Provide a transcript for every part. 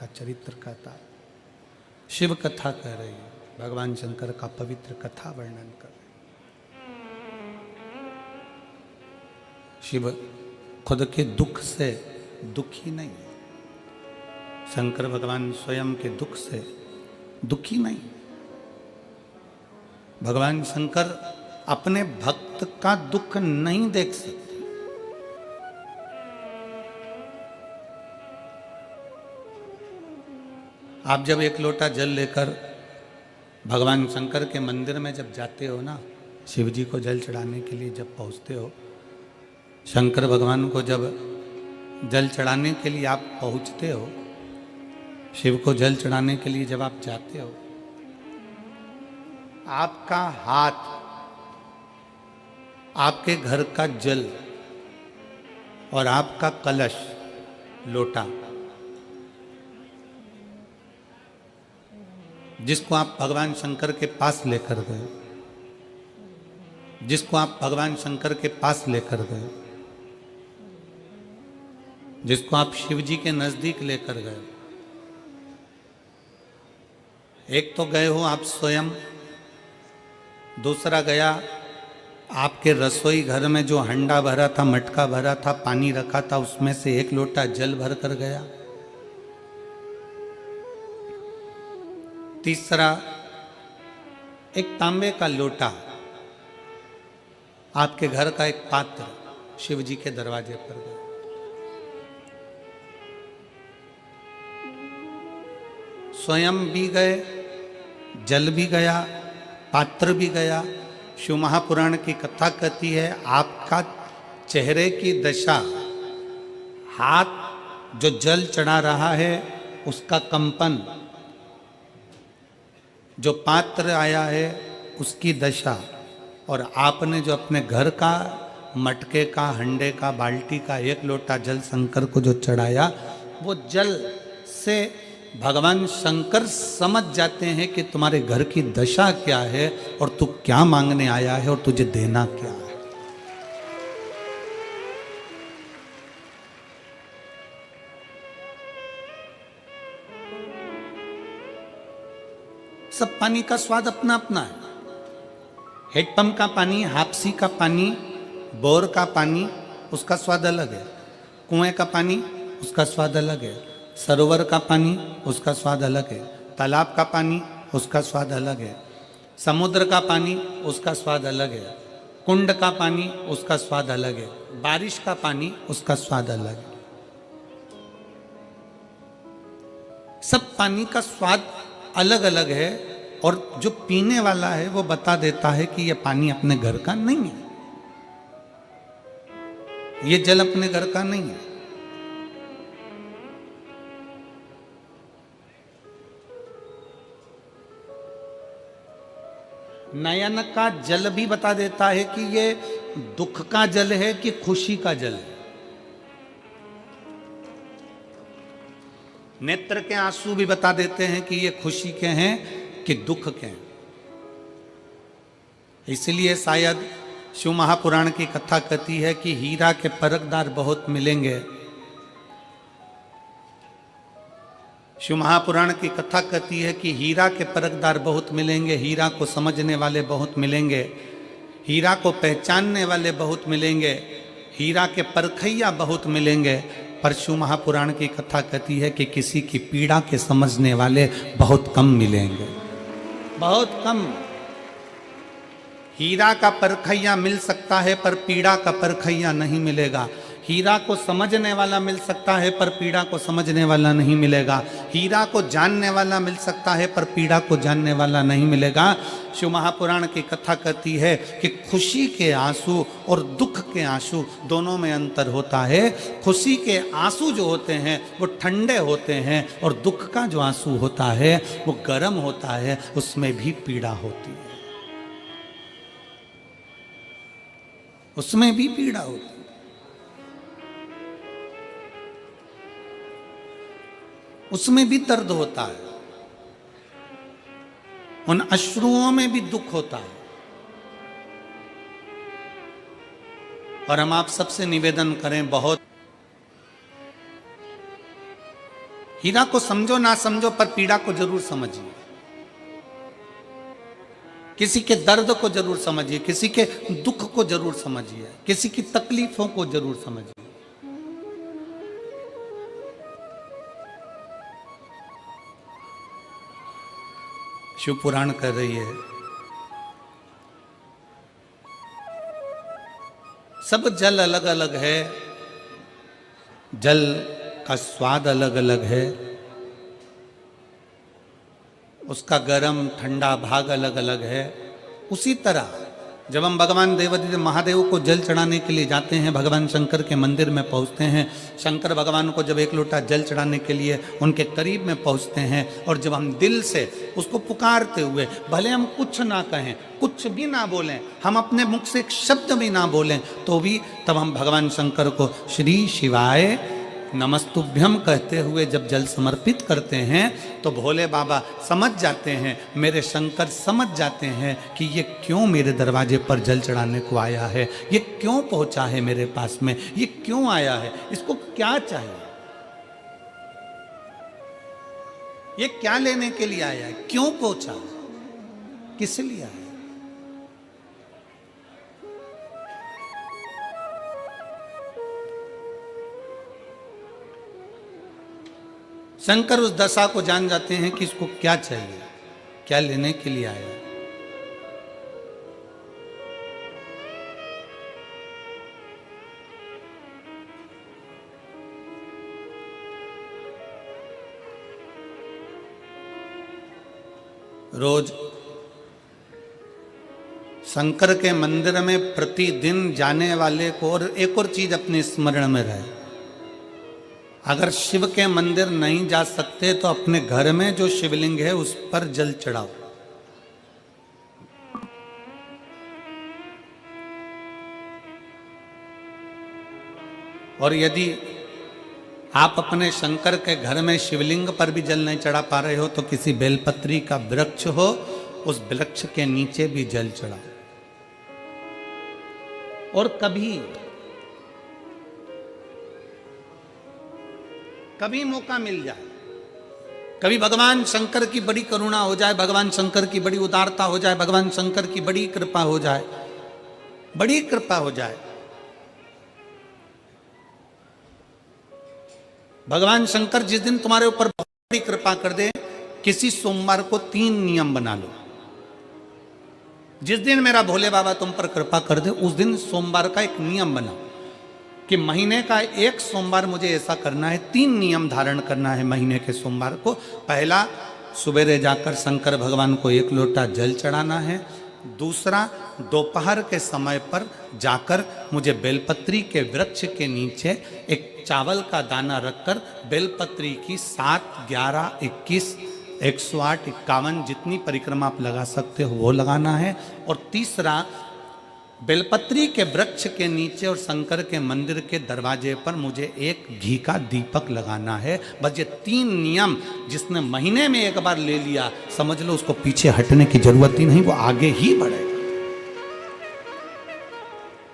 का चरित्र कहता है, शिव कथा कह रही है, भगवान शंकर का पवित्र कथा वर्णन कर रहे। शिव खुद के दुख से दुखी नहीं है, शंकर भगवान स्वयं के दुख से दुखी नहीं। भगवान शंकर अपने भक्त का दुख नहीं देख सकते। आप जब एक लोटा जल लेकर भगवान शंकर के मंदिर में जब जाते हो ना, शिव जी को जल चढ़ाने के लिए जब पहुंचते हो, शंकर भगवान को जब जल चढ़ाने के लिए आप पहुंचते हो, शिव को जल चढ़ाने के लिए जब आप जाते हो, आपका हाथ आपके घर का जल और आपका कलश लोटा, जिसको आप भगवान शंकर के पास लेकर गए, जिसको आप भगवान शंकर के पास लेकर गए, जिसको आप शिव जी के नजदीक लेकर गए, एक तो गए हो आप स्वयं, दूसरा गया आपके रसोई घर में जो हंडा भरा था, मटका भरा था, पानी रखा था, उसमें से एक लोटा जल भर कर गया। तीसरा एक तांबे का लोटा, आपके घर का एक पात्र शिव जी के दरवाजे पर गया। स्वयं भी गए, जल भी गया, पात्र भी गया। शिव महापुराण की कथा कहती है, आपका चेहरे की दशा, हाथ जो जल चढ़ा रहा है उसका कंपन, जो पात्र आया है उसकी दशा, और आपने जो अपने घर का मटके का, हंडे का, बाल्टी का एक लोटा जल शंकर को जो चढ़ाया, वो जल से भगवान शंकर समझ जाते हैं कि तुम्हारे घर की दशा क्या है और तू क्या मांगने आया है और तुझे देना क्या है। सब पानी का स्वाद अपना अपना है। हेडपंप का पानी, हापसी का पानी, बोर का पानी, उसका स्वाद अलग है। कुएं का पानी, उसका स्वाद अलग है। सरोवर का पानी, उसका स्वाद अलग है। तालाब का पानी, उसका स्वाद अलग है। समुद्र का पानी, उसका स्वाद अलग है। कुंड का पानी, उसका स्वाद अलग है। बारिश का पानी, उसका स्वाद अलग है। सब पानी का स्वाद अलग अलग है, और जो पीने वाला है वो बता देता है कि यह पानी अपने घर का नहीं है, ये जल अपने घर का नहीं है। नयन का जल भी बता देता है कि ये दुख का जल है कि खुशी का जल है। नेत्र के आंसू भी बता देते हैं कि ये खुशी के हैं कि दुख के हैं। इसलिए शायद शिव महापुराण की कथा कहती है कि हीरा के परखदार बहुत मिलेंगे। शिव महापुराण की कथा कहती है कि हीरा के परखदार बहुत मिलेंगे, हीरा को समझने वाले बहुत मिलेंगे, हीरा को पहचानने वाले बहुत मिलेंगे, हीरा के परखैया बहुत मिलेंगे। पर शिव महापुराण की कथा कहती है कि किसी की पीड़ा के समझने वाले बहुत कम मिलेंगे, बहुत कम। हीरा का परखैया मिल सकता है पर पीड़ा का परखैया नहीं मिलेगा। हीरा को समझने वाला मिल सकता है पर पीड़ा को समझने वाला नहीं मिलेगा। हीरा को जानने वाला मिल सकता है पर पीड़ा को जानने वाला नहीं मिलेगा। शिव महापुराण की कथा कहती है कि खुशी के आंसू और दुख के आंसू दोनों में अंतर होता है। खुशी के आंसू जो होते हैं वो ठंडे होते हैं, और दुख का जो आंसू होता है वो गर्म होता है, उसमें भी पीड़ा होती है, उसमें भी पीड़ा होती है। उसमें भी दर्द होता है, उन अश्रुओं में भी दुख होता है। और हम आप सबसे निवेदन करें बहुत हीरा को समझो ना समझो पर पीड़ा को जरूर समझिए, किसी के दर्द को जरूर समझिए, किसी के दुख को जरूर समझिए, किसी की तकलीफों को जरूर समझिए। शिव पुराण कह रही है सब जल अलग अलग है, जल का स्वाद अलग अलग है, उसका गर्म ठंडा भाग अलग अलग है। उसी तरह जब हम भगवान देवादिदेव महादेव को जल चढ़ाने के लिए जाते हैं, भगवान शंकर के मंदिर में पहुंचते हैं, शंकर भगवान को जब एक लोटा जल चढ़ाने के लिए उनके करीब में पहुंचते हैं और जब हम दिल से उसको पुकारते हुए, भले हम कुछ ना कहें, कुछ भी ना बोलें, हम अपने मुख से एक शब्द भी ना बोलें, तो भी तब हम भगवान शंकर को श्री शिवाय नमस्तुभ्यम कहते हुए जब जल समर्पित करते हैं तो भोले बाबा समझ जाते हैं, मेरे शंकर समझ जाते हैं कि ये क्यों मेरे दरवाजे पर जल चढ़ाने को आया है, ये क्यों पहुंचा है मेरे पास में, ये क्यों आया है, इसको क्या चाहिए, ये क्या लेने के लिए आया है, क्यों पहुंचा है, किस लिए आया है। शंकर उस दशा को जान जाते हैं कि इसको क्या चाहिए, क्या लेने के लिए आया। रोज शंकर के मंदिर में प्रतिदिन जाने वाले को और एक और चीज अपने स्मरण में रहे, अगर शिव के मंदिर नहीं जा सकते तो अपने घर में जो शिवलिंग है उस पर जल चढ़ाओ। और यदि आप अपने शंकर के घर में शिवलिंग पर भी जल नहीं चढ़ा पा रहे हो तो किसी बेलपत्री का वृक्ष हो, उस वृक्ष के नीचे भी जल चढ़ाओ। और कभी मौका मिल जाए, कभी भगवान शंकर की बड़ी करुणा हो जाए, भगवान शंकर की बड़ी उदारता हो जाए, भगवान शंकर की बड़ी कृपा हो जाए, बड़ी कृपा हो जाए, भगवान शंकर जिस दिन तुम्हारे ऊपर बहुत बड़ी कृपा कर दे, किसी सोमवार को 3 नियम बना लो। जिस दिन मेरा भोले बाबा तुम पर कृपा कर दे उस दिन सोमवार का एक नियम बनाओ कि महीने का एक सोमवार मुझे ऐसा करना है, 3 नियम धारण करना है महीने के सोमवार को। पहला, सुबेरे जाकर शंकर भगवान को 1 लोटा जल चढ़ाना है। दूसरा, दोपहर के समय पर जाकर मुझे बेलपत्री के वृक्ष के नीचे एक चावल का दाना रखकर बेलपत्री की 7, 11, 21, 108, 51 जितनी परिक्रमा आप लगा सकते हो वो लगाना है। और तीसरा, बेलपत्री के वृक्ष के नीचे और शंकर के मंदिर के दरवाजे पर मुझे एक घी का दीपक लगाना है। बस ये 3 नियम जिसने महीने में एक बार ले लिया, समझ लो उसको पीछे हटने की जरूरत ही नहीं, वो आगे ही बढ़ेगा।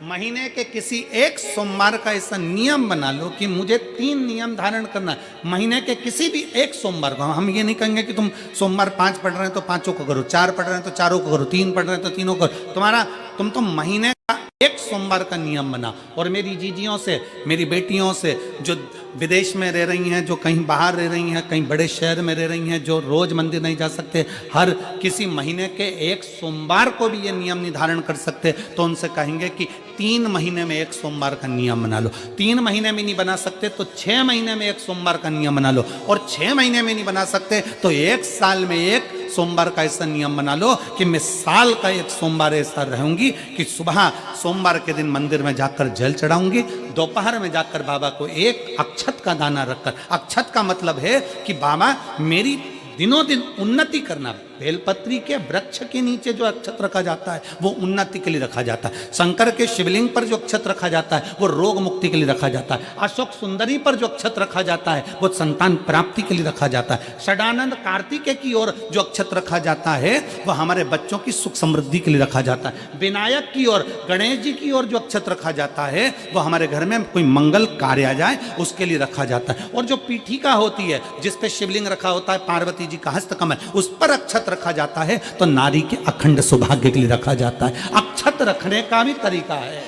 महीने के किसी एक सोमवार का ऐसा नियम बना लो कि मुझे 3 नियम धारण करना है। महीने के किसी भी एक सोमवार को, हम ये नहीं कहेंगे कि तुम सोमवार 5 पढ़ रहे हैं तो 5 को करो, 4 पढ़ रहे हैं तो 4 को करो, 3 पढ़ रहे हैं तो 3 को करो। तुम तो महीने का एक सोमवार का नियम बना। और मेरी जीजियों से, मेरी बेटियों से जो विदेश में रह रही हैं, जो कहीं बाहर रह रही हैं, कहीं बड़े शहर में रह रही हैं, जो रोज मंदिर नहीं जा सकते, हर किसी महीने के एक सोमवार को भी ये नियम निर्धारण कर सकते, तो उनसे कहेंगे कि 3 महीने में एक सोमवार का नियम बना लो। 3 महीने में नहीं बना सकते तो 6 महीने में एक सोमवार का नियम बना लो। और 6 महीने में नहीं बना सकते तो 1 साल में एक सोमवार का ऐसा नियम बना लो कि मैं साल का एक सोमवार ऐसा रहूंगी कि सुबह सोमवार के दिन मंदिर में जाकर जल चढ़ाऊंगी, दोपहर में जाकर बाबा को एक अक्षत का दाना रखकर, अक्षत का मतलब है कि बाबा मेरी दिनों दिन उन्नति करना, बेलपत्री के वृक्ष के नीचे जो अक्षत रखा जाता है वो उन्नति के लिए रखा जाता है। शंकर के शिवलिंग पर जो अक्षत रखा जाता है वो रोग मुक्ति के लिए रखा जाता है। अशोक सुंदरी पर जो अक्षत रखा जाता है वो संतान प्राप्ति के लिए रखा जाता है। षडानंद कार्तिकेय की ओर जो अक्षत रखा जाता है वह हमारे बच्चों की सुख समृद्धि के लिए रखा जाता है। विनायक की ओर, गणेश जी की ओर जो अक्षत रखा जाता है वो हमारे घर में कोई मंगल कार्य आ जाए उसके लिए रखा जाता है। और जो पीठिका होती है जिस पे शिवलिंग रखा होता है, पार्वती जी का हस्तकमल, उस पर अक्षत रखा जाता है तो नारी के अखंड सौभाग्य के लिए रखा जाता है। अक्षत रखने का भी तरीका है।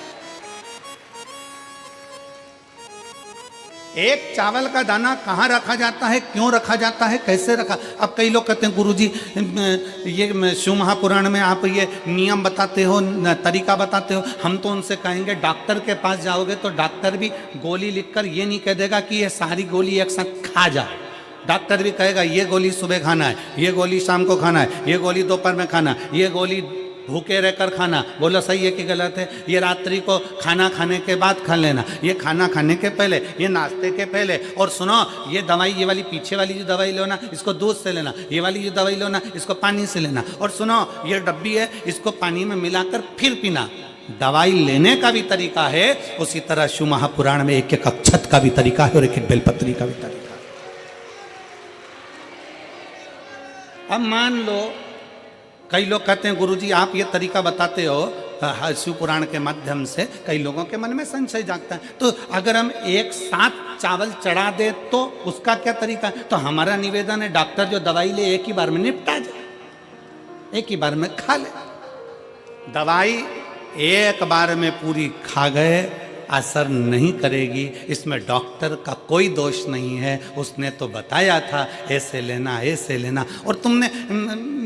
एक चावल का दाना कहाँ रखा जाता है, क्यों रखा जाता है, कैसे रखा। अब कई लोग कहते हैं गुरुजी ये शिव महापुराण में आप ये नियम बताते हो, तरीका बताते हो। हम तो उनसे कहेंगे डॉक्टर के पास जाओगे तो डॉक्टर भी गोली लिखकर ये नहीं कह देगा कि ये सारी गोली एक साथ खा जा। डॉक्टर भी कहेगा ये गोली सुबह खाना है, ये गोली शाम को खाना है, ये गोली दोपहर में खाना, ये गोली भूखे रहकर खाना। बोलो सही है कि गलत है। ये रात्रि को खाना खाने के बाद खा लेना, ये खाना खाने के पहले, ये नाश्ते के पहले। और सुनो ये दवाई, ये वाली पीछे वाली जो दवाई लो ना इसको दूध से लेना, ये वाली जो दवाई लो ना इसको पानी से लेना। और सुनो ये डब्बी है इसको पानी में मिलाकर फिर पीना। दवाई लेने का भी तरीका है, उसी तरह शिव महापुराण में एक एक अक्षत का भी तरीका है और एक एक बेलपत्री का भी तरीका है। अब मान लो कई लोग कहते हैं गुरुजी आप ये तरीका बताते हो शिव पुराण के माध्यम से, कई लोगों के मन में संशय जागता है। तो अगर हम एक साथ चावल चढ़ा दे तो उसका क्या तरीका है। तो हमारा निवेदन है डॉक्टर जो दवाई ले एक ही बार में निपटा जाए, एक ही बार में खा ले। दवाई एक बार में पूरी खा गए असर नहीं करेगी, इसमें डॉक्टर का कोई दोष नहीं है। उसने तो बताया था ऐसे लेना ऐसे लेना। और तुमने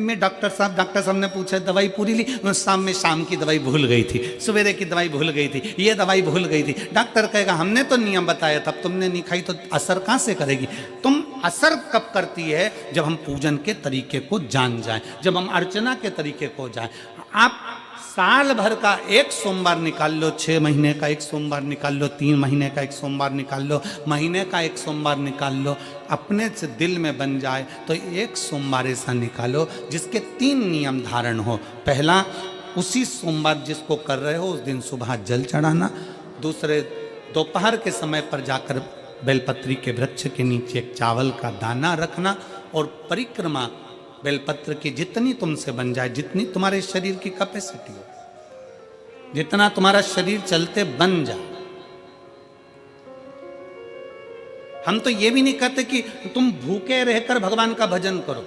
मैं डॉक्टर साहब ने पूछा दवाई पूरी ली, शाम की दवाई भूल गई थी, सवेरे की दवाई भूल गई थी, ये दवाई भूल गई थी। डॉक्टर कहेगा हमने तो नियम बताया था, तुमने नहीं खाई तो असर कहाँ से करेगी। तुम असर कब करती है जब हम पूजन के तरीके को जान जाएं, जब हम अर्चना के तरीके को जाएं। आप साल भर का एक सोमवार निकाल लो, 6 महीने का एक सोमवार निकाल लो, 3 महीने का एक सोमवार निकाल लो, महीने का एक सोमवार निकाल लो, अपने से दिल में बन जाए तो एक सोमवार ऐसा निकालो जिसके 3 नियम धारण हो। पहला, उसी सोमवार जिसको कर रहे हो उस दिन सुबह जल चढ़ाना। दूसरे, दोपहर के समय पर जाकर बेलपत्री के वृक्ष के नीचे एक चावल का दाना रखना। और परिक्रमा बेलपत्र की जितनी तुमसे बन जाए, जितनी तुम्हारे शरीर की कैपेसिटी हो, जितना तुम्हारा शरीर चलते बन जाए। हम तो ये भी नहीं कहते कि तुम भूखे रहकर भगवान का भजन करो,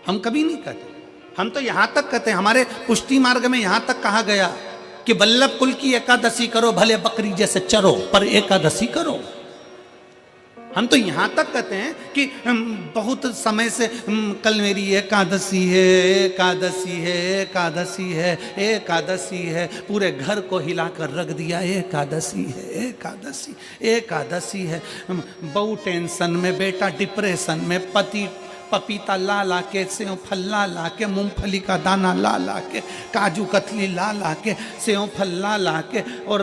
हम कभी नहीं कहते। हम तो यहां तक कहते हैं, हमारे पुष्टि मार्ग में यहां तक कहा गया कि वल्लभ कुल की एकादशी करो, भले बकरी जैसे चरो पर एकादशी करो। हम तो यहाँ तक कहते हैं कि बहुत समय से कल मेरी एकादशी है, एकादशी है, एकादशी है, एकादशी है, पूरे घर को हिलाकर रख दिया एकादशी है, एकादशी, एकादशी है। बहू टेंशन में, बेटा डिप्रेशन में, पति पपीता ला ला के, सेव फल ला ला के, मूंगफली का दाना ला ला के, काजू कतली ला ला के, सेव फल ला ला के, और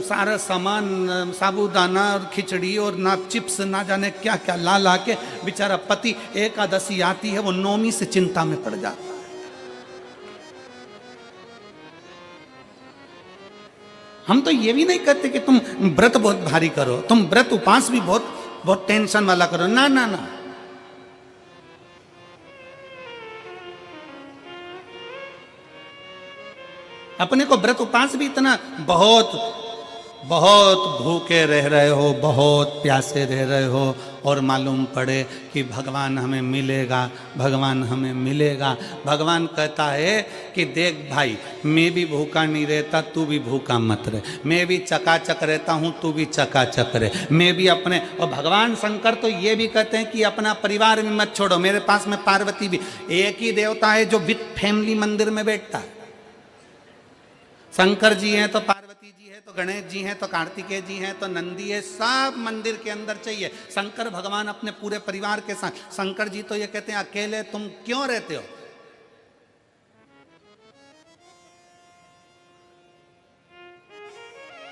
सारा सामान साबूदाना और खिचड़ी और ना चिप्स ना जाने क्या क्या ला ला के, बेचारा पति एकादशी आती है वो नौमी से चिंता में पड़ जाता है। हम तो ये भी नहीं कहते कि तुम व्रत बहुत भारी करो, तुम व्रत उपास भी बहुत बहुत टेंशन वाला करो, ना ना ना। अपने को व्रत उपास भी इतना बहुत बहुत भूखे रह रहे हो, बहुत प्यासे रह रहे हो, और मालूम पड़े कि भगवान हमें मिलेगा, भगवान हमें मिलेगा। भगवान कहता है कि देख भाई, मैं भी भूखा नहीं रहता, तू भी भूखा मत रहे, मैं भी चकाचक रहता हूँ, तू भी चकाचक रहे, मैं भी अपने। और भगवान शंकर तो ये भी कहते हैं कि अपना परिवार भी मत छोड़ो। मेरे पास में पार्वती भी, एक ही देवता है जो विद फैमिली मंदिर में बैठता है। शंकर जी हैं तो पार्वती जी है, तो गणेश जी हैं, तो कार्तिकेय जी हैं, तो नंदी है, सब मंदिर के अंदर चाहिए। शंकर भगवान अपने पूरे परिवार के साथ। शंकर जी तो ये कहते हैं अकेले तुम क्यों रहते हो,